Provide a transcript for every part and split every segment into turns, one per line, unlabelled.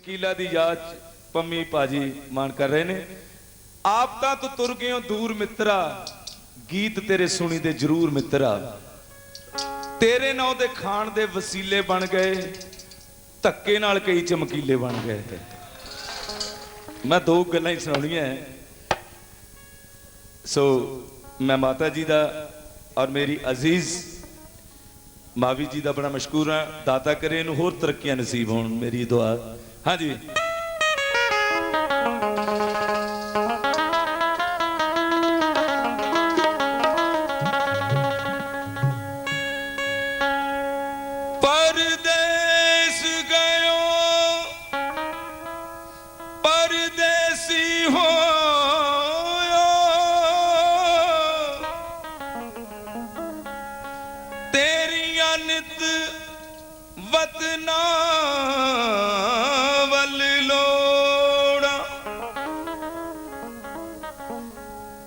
चमकीला दी याद पम्मी भाजी मान कर रहे ने। आप तां तो तुर गए हो दूर मित्रा, गीत तेरे सुनी दे जरूर मित्रा। तेरे नां दे खान दे वसीले बन गए, धक्के नाल कई चमकीले बन गए। मैं दो गल्लां ही सुनाउणियां है। सो मैं माता जी दा और मेरी अजीज मावी जी दा बड़ा मशकूर हाँ। दाता करे इनू होर तरक्कियां नसीब होण, मेरी दुआ। हाँ जी। परदेस गयो परदेसी हो, तेरिया नित वतना वल लोड़ा,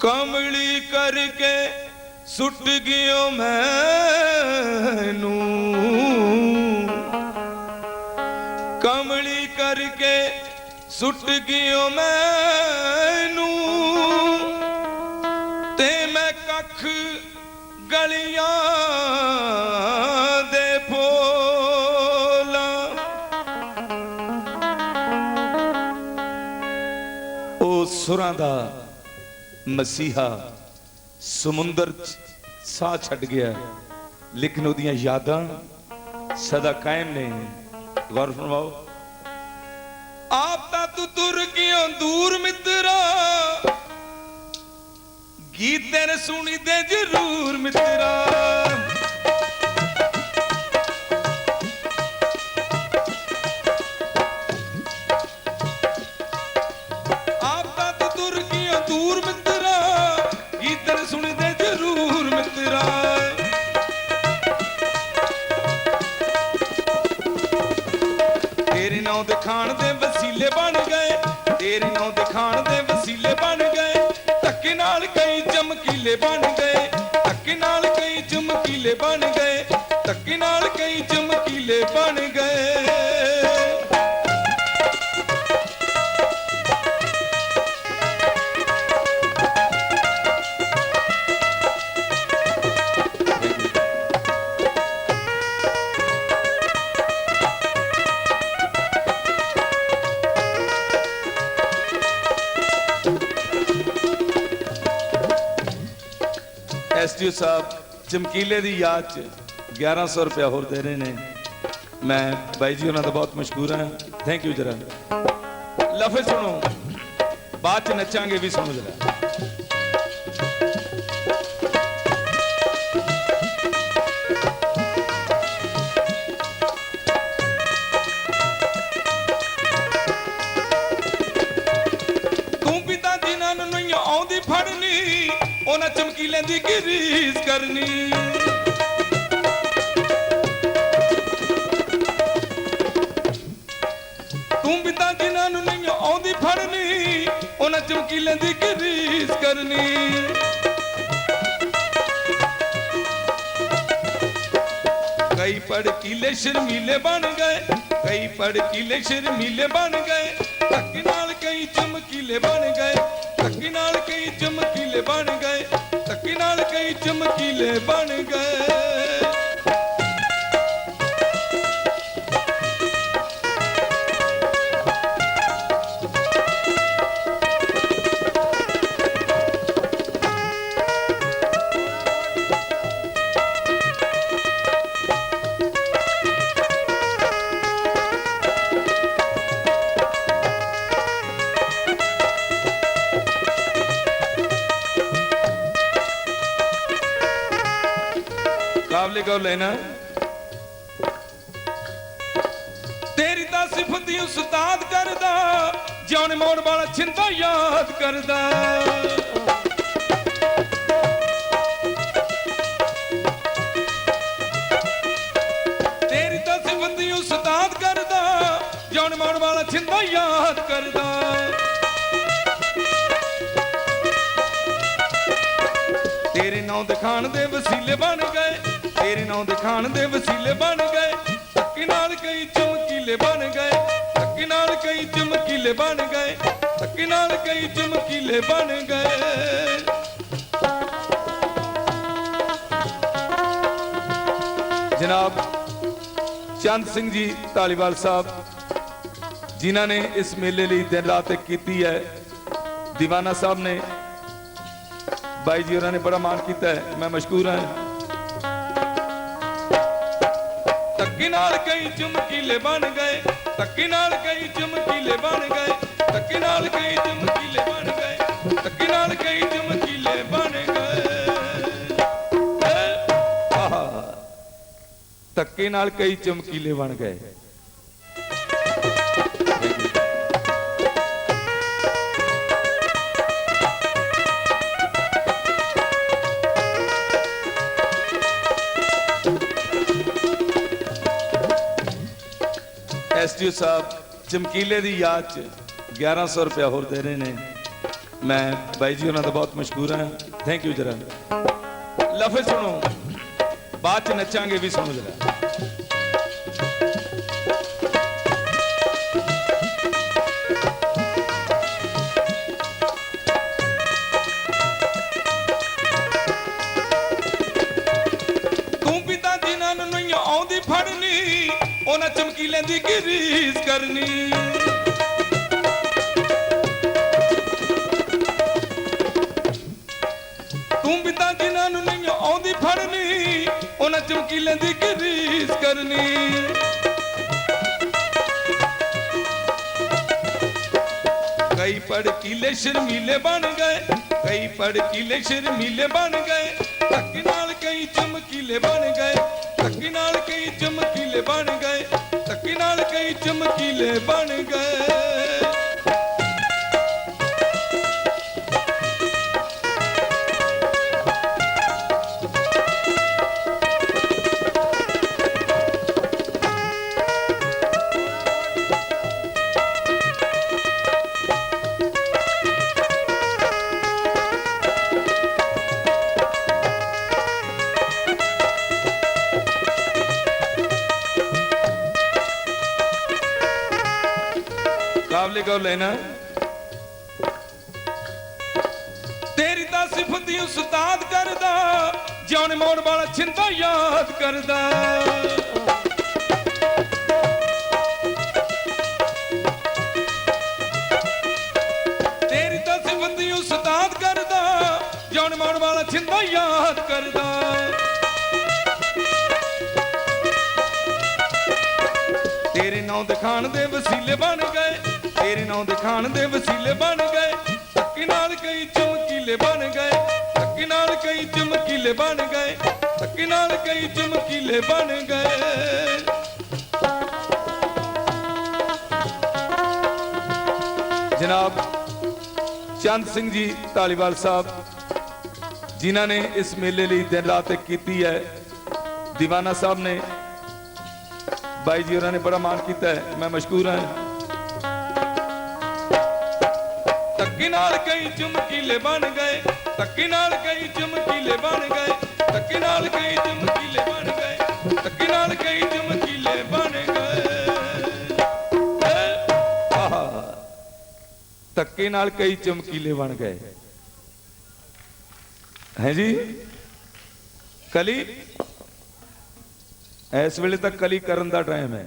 कमली करके सुट गयो मैनू, कमली करके सुट गयो मैनू, ते मैं कख गलियां दे फोला। ओ सुरां दा मसीहा समुंदर साह छड़ गया, लेकिन उदियां यादां सदा कायम ने। गौर फरमाओ। आप ता तू तुर गयो दूर मित्रा, गीत तेरे सुनी दे जरूर मित्रा। आप ता तू तुर गयो दूर मित्रा, गीत तेरे सुनी दे जरूर मित्रा। तेरे नाम दे खान दे वसीले बन गए, तेरे नाम दे खान दे वसीले बन गए, धक्के नाल कई चमकीले बन गए, धक्के नाल कई चमकीले बन गए, धक्के नाल कई चमकीले बन गए। एसडीओ साहब चमकीले दी याद च 1100 रुपया होर दे रहे ने। मैं भाई जी उन्होंने बहुत मशहूर हाँ। Thank you. जरा लफ्ज़ सुनो, बाद च नचांगे भी, सुनो जरा। तू पिता जिन्हां नूं नहीं आउंदी फड़नी, उन्हें चमकीले दी रीस करनी। तू पिता जिन्हां नूं नहीं आउंदी फड़नी, उन्हें चमकीले दी रीस करनी। कई पड़कीले शर्मीले बन गए, कई पड़कीले शर्मीले बन गए, धक्के नाल कई चमकीले बन गए, धक्के नाल कई चमकीले बन गए, धक्के नाल कई चमकीले बन गए। काबले को लेना तेरी ता सिफत ही उस्ताद करदा, जाने मोड़ वाला चिंता याद करदा। तेरी ता सिफत ही उस्ताद करदा, जाने मोड़ वाला चिंता याद करदा। तेरे नाम दिखान दे वसीले बन गए, तेरे नाम दिखान दे वसीले बन गए, धक्के नाल कई चमकीले बन गए, ਧੱਕੇ ਨਾਲ ਕਈ ਚਮਕੀਲੇ ਬਣ ਗਏ, ਧੱਕੇ ਨਾਲ ਕਈ ਚਮਕੀਲੇ ਬਣ ਗਏ। जनाब चंद सिंह जी धालीवाल साहब जिन्होंने इस मेले लिए दिन रात एक की है, दीवाना साहब ने बाई जी उन्होंने बड़ा मान किया है, मैं मशकूर हाँ। धक्के नाल कई चमकीले बन गए, धक्के नाल कई चमकीले बन गए, धक्के नाल कई चमकीले बन गए, धक्के नाल कई चमकीले बन गए। धक्के नाल कई चमकीले बन गए। SDO साहब चमकीले की याद च 1100 रुपया होर दे रहे हैं। मैं बाई जी उन्होंने बहुत मशहूर हाँ, थैंक यू। जरा लफ्ज़ सुनो, बाद च नचांगे भी, सुनो जरा। उन्हें चमकीले दी रीस करनी, तू पिता जिन्होंने नहीं आउंदी फड़नी, उन्हें चमकीले दी रीस करनी। कई भड़कीले शर्मीले बन गए, कई भड़कीले शर्मीले बन गए, धक्के नाल कई चमकीले बन गए, धक्के नाल कई चमकीले बन गए, धक्के नाल कई चमकीले बन गए। काबले को लेना तेरी दा सिफत उस्ताद करदा, जान मोड़ वाला छिंदा याद करदा। तेरी दा सिफत उस्ताद करदा, जान मोड़ वाला छिंदा याद करदा। तेरे नाम दिखान दे वसीले बन गए, तेरे नाम दिखान दे वसीले बन गए, धक्के नाल कई चमकीले बन गए, धक्के नाल कई चमकीले बन गए, धक्के नाल कई चमकीले बन गए। जनाब चंद सिंह जी धालीवाल साहब जिन्होंने इस मेले लिए दिन रात एक की है, दीवाना साहब ने बाई जी उन्होंने बड़ा मान किया है, मैं मशकूर हाँ। धक्के नाल कई चमकीले बन गए, धक्के नाल कई चमकीले बन गए, धक्के नाल कई चमकीले बन गए, धक्के नाल कई चमकीले बन गए। धक्के नाल कई चमकीले बन गए हैं जी। कली इस वेले तक कली करन दा टाइम है।